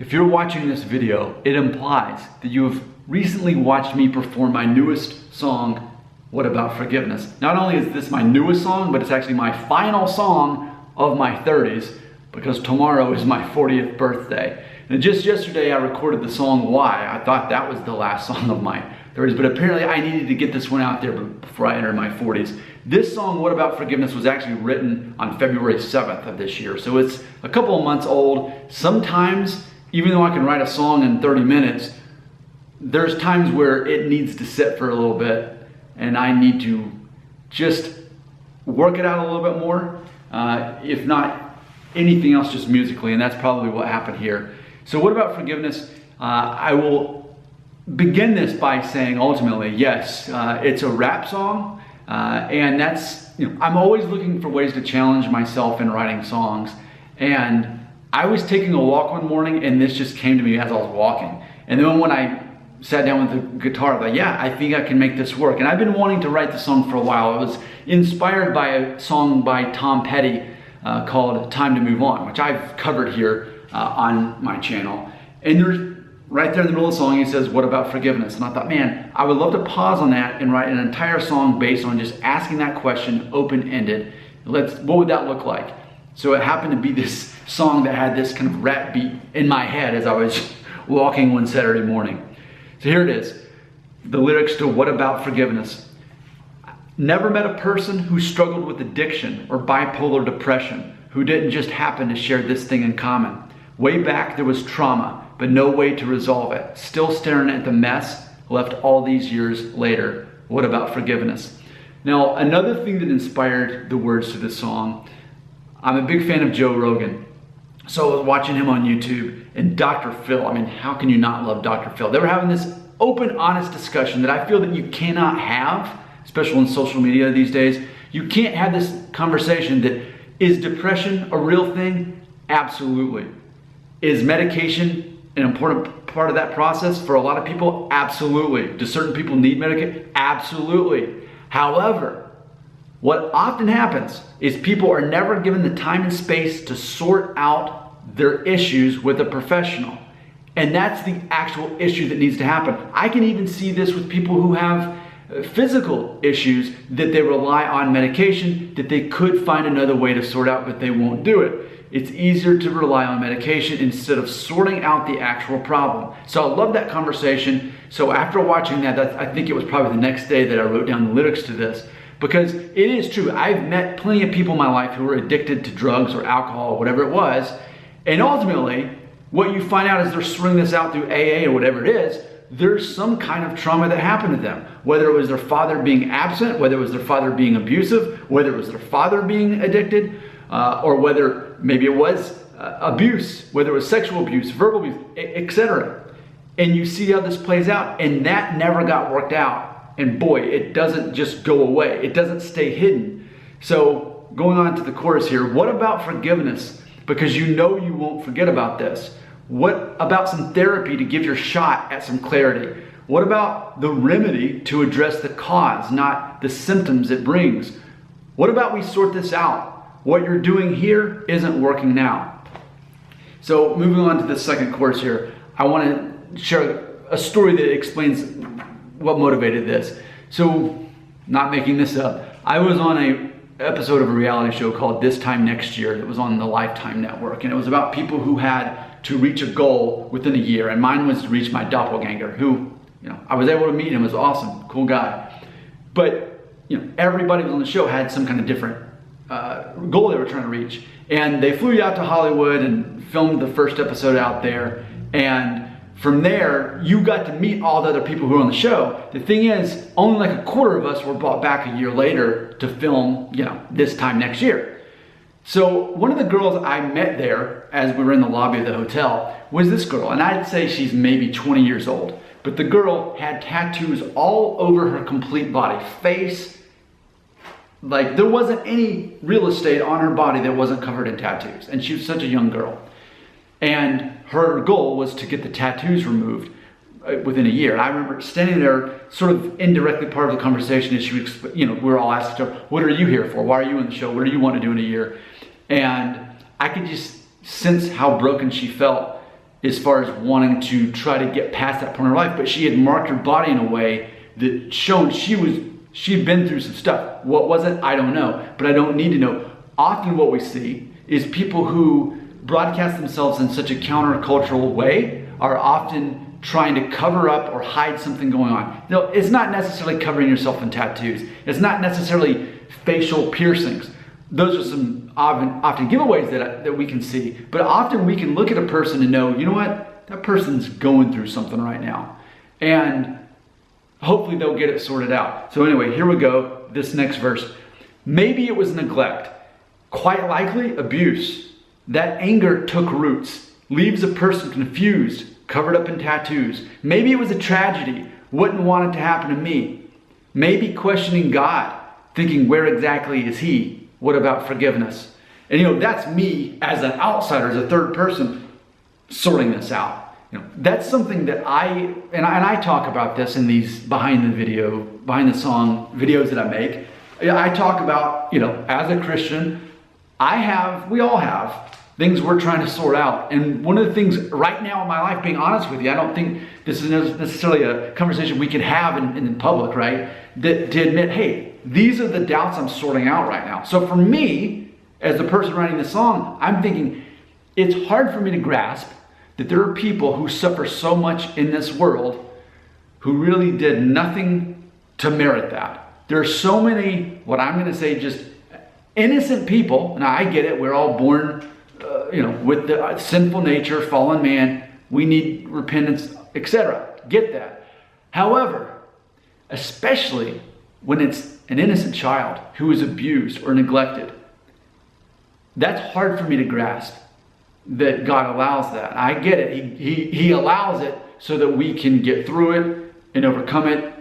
If you're watching this video, it implies that you have recently watched me perform my newest song, What About Forgiveness? Not only is this my newest song, but it's actually my final song of my 30s because tomorrow is my 40th birthday. And just yesterday I recorded the song Why. I thought that was the last song of my 30s, but apparently I needed to get this one out there before I entered my 40s. This song, What About Forgiveness, was actually written on February 7th of this year, so it's a couple of months old. Sometimes, even though I can write a song in 30 minutes, there's times where it needs to sit for a little bit and I need to just work it out a little bit more, if not anything else, just musically, and that's probably what happened here. So What About Forgiveness? I will begin this by saying ultimately, yes, it's a rap song, and that's, I'm always looking for ways to challenge myself in writing songs, and I was taking a walk one morning and this just came to me as I was walking. And then when I sat down with the guitar, I thought, yeah, I think I can make this work. And I've been wanting to write the song for a while. It was inspired by a song by Tom Petty called Time to Move On, which I've covered here on my channel. And there's right there in the middle of the song, he says, what about forgiveness? And I thought, man, I would love to pause on that and write an entire song based on just asking that question open-ended. What would that look like? So it happened to be this song that had this kind of rap beat in my head as I was walking one Saturday morning. So here it is, the lyrics to What About Forgiveness. Never met a person who struggled with addiction or bipolar depression who didn't just happen to share this thing in common. Way back there was trauma, but no way to resolve it. Still staring at the mess left all these years later. What about forgiveness? Now, another thing that inspired the words to this song, I'm a big fan of Joe Rogan. So I was watching him on YouTube, and Dr. Phil, I mean, how can you not love Dr. Phil? They were having this open, honest discussion that I feel that you cannot have, especially on social media these days. You can't have this conversation that, is depression a real thing? Absolutely. Is medication an important part of that process for a lot of people? Absolutely. Do certain people need medication? Absolutely. However, what often happens is people are never given the time and space to sort out their issues with a professional. And that's the actual issue that needs to happen. I can even see this with people who have physical issues that they rely on medication that they could find another way to sort out, but they won't do it. It's easier to rely on medication instead of sorting out the actual problem. So I love that conversation. So after watching that, I think it was probably the next day that I wrote down the lyrics to this. Because it is true, I've met plenty of people in my life who were addicted to drugs or alcohol or whatever it was, and ultimately, what you find out is they're sorting this out through AA or whatever it is, there's some kind of trauma that happened to them. Whether it was their father being absent, whether it was their father being abusive, whether it was their father being addicted, or whether maybe it was abuse, whether it was sexual abuse, verbal abuse, etc. And you see how this plays out, and that never got worked out. And boy, it doesn't just go away. It doesn't stay hidden. So going on to the chorus here, what about forgiveness? Because you know you won't forget about this. What about some therapy to give your shot at some clarity? What about the remedy to address the cause, not the symptoms it brings? What about we sort this out? What you're doing here isn't working now. So moving on to the second chorus here, I want to share a story that explains what motivated this. So, not making this up, I was on an episode of a reality show called This Time Next Year that was on the Lifetime Network, and it was about people who had to reach a goal within a year, and mine was to reach my doppelganger, who, I was able to meet him. It was awesome, cool guy. But, everybody was on the show had some kind of different goal they were trying to reach, and they flew you out to Hollywood and filmed the first episode out there, and from there, you got to meet all the other people who were on the show. The thing is, only like a quarter of us were brought back a year later to film, This Time Next Year. So one of the girls I met there as we were in the lobby of the hotel was this girl, and I'd say she's maybe 20 years old. But the girl had tattoos all over her complete body, face, like there wasn't any real estate on her body that wasn't covered in tattoos. And she was such a young girl. And her goal was to get the tattoos removed within a year. And I remember standing there, sort of indirectly part of the conversation, as she would, we were all asking her, what are you here for? Why are you in the show? What do you want to do in a year? And I could just sense how broken she felt. as far as wanting to try to get past that point in her life, but she had marked her body in a way that showed she'd been through some stuff. What was it? I don't know, but I don't need to know. Often what we see is people who broadcast themselves in such a countercultural way are often trying to cover up or hide something going on. No, it's not necessarily covering yourself in tattoos. It's not necessarily facial piercings. Those are some often giveaways that we can see. But often we can look at a person and know, you know what? That person's going through something right now. And hopefully they'll get it sorted out. So anyway, here we go. This next verse. Maybe it was neglect. Quite likely abuse. That anger took roots. Leaves a person confused, covered up in tattoos. Maybe it was a tragedy. Wouldn't want it to happen to me. Maybe questioning God. Thinking, where exactly is he? What about forgiveness? And that's me as an outsider, as a third person, sorting this out. That's something that I talk about this in these behind the song videos that I make. I talk about, as a Christian, we all have things we're trying to sort out. And one of the things right now in my life, being honest with you, I don't think this is necessarily a conversation we can have in public, right? That to admit, hey, these are the doubts I'm sorting out right now. So for me, as the person writing the song, I'm thinking it's hard for me to grasp that there are people who suffer so much in this world who really did nothing to merit that. There are so many, what I'm going to say, just innocent people. Now I get it. We're all born, with the sinful nature, fallen man. We need repentance, etc. Get that. However, especially when it's an innocent child who is abused or neglected, that's hard for me to grasp that God allows that. I get it. He allows it so that we can get through it and overcome it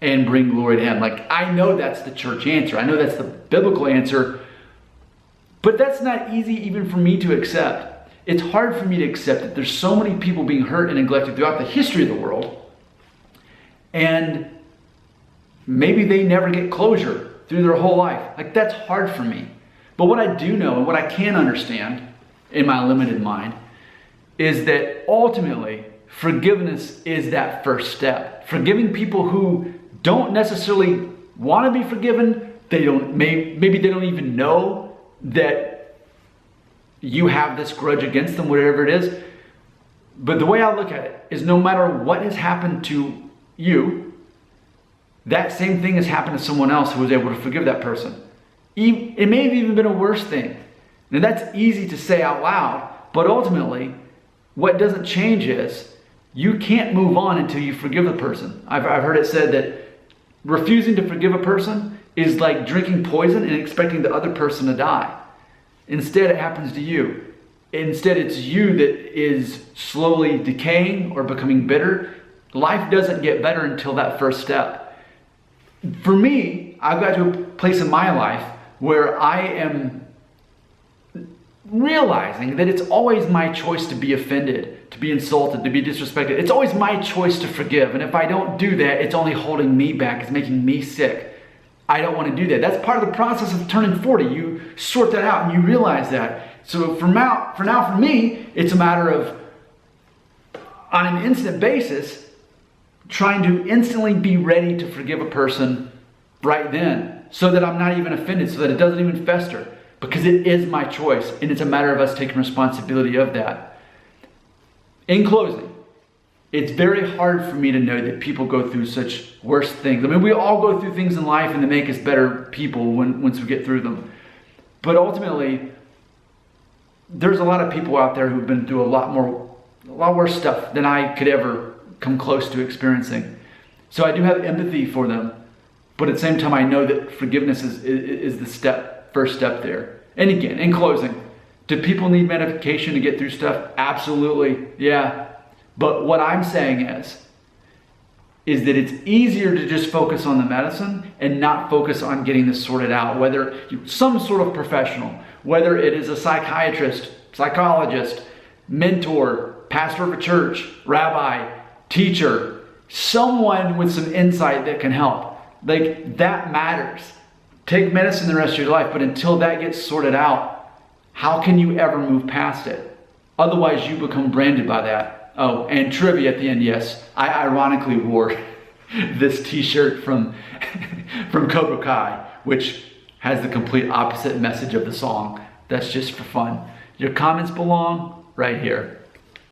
and bring glory to Him. I know that's the church answer. I know that's the biblical answer. But that's not easy even for me to accept. It's hard for me to accept that there's so many people being hurt and neglected throughout the history of the world. And maybe they never get closure through their whole life. That's hard for me. But what I do know and what I can understand in my limited mind is that ultimately forgiveness is that first step. Forgiving people who don't necessarily want to be forgiven. Maybe they don't even know that you have this grudge against them, whatever it is. But the way I look at it is no matter what has happened to you, that same thing has happened to someone else who was able to forgive that person. It may have even been a worse thing. Now that's easy to say out loud, but ultimately, what doesn't change is you can't move on until you forgive the person. I've heard it said that refusing to forgive a person is like drinking poison and expecting the other person to die. Instead, it happens to you. Instead, it's you that is slowly decaying or becoming bitter. Life doesn't get better until that first step. For me, I've got to a place in my life where I am realizing that it's always my choice to be offended, to be insulted, to be disrespected. It's always my choice to forgive. And if I don't do that, it's only holding me back. It's making me sick. I don't want to do that. That's part of the process of turning 40. You sort that out and you realize that. So for now, for me, it's a matter of, on an instant basis, trying to instantly be ready to forgive a person right then, so that I'm not even offended, so that it doesn't even fester, because it is my choice, and it's a matter of us taking responsibility of that. In closing, it's very hard for me to know that people go through such worse things. I mean, we all go through things in life and they make us better people once we get through them. But ultimately, there's a lot of people out there who've been through a lot worse stuff than I could ever come close to experiencing. So I do have empathy for them. But at the same time, I know that forgiveness is the first step there. And again, in closing, do people need medication to get through stuff? Absolutely, yeah. But what I'm saying is that it's easier to just focus on the medicine and not focus on getting this sorted out. Whether some sort of professional, whether it is a psychiatrist, psychologist, mentor, pastor of a church, rabbi, teacher, someone with some insight that can help. That matters. Take medicine the rest of your life, but until that gets sorted out, how can you ever move past it? Otherwise, you become branded by that. Oh, and trivia at the end, yes. I ironically wore this t-shirt from Cobra Kai, which has the complete opposite message of the song. That's just for fun. Your comments belong right here.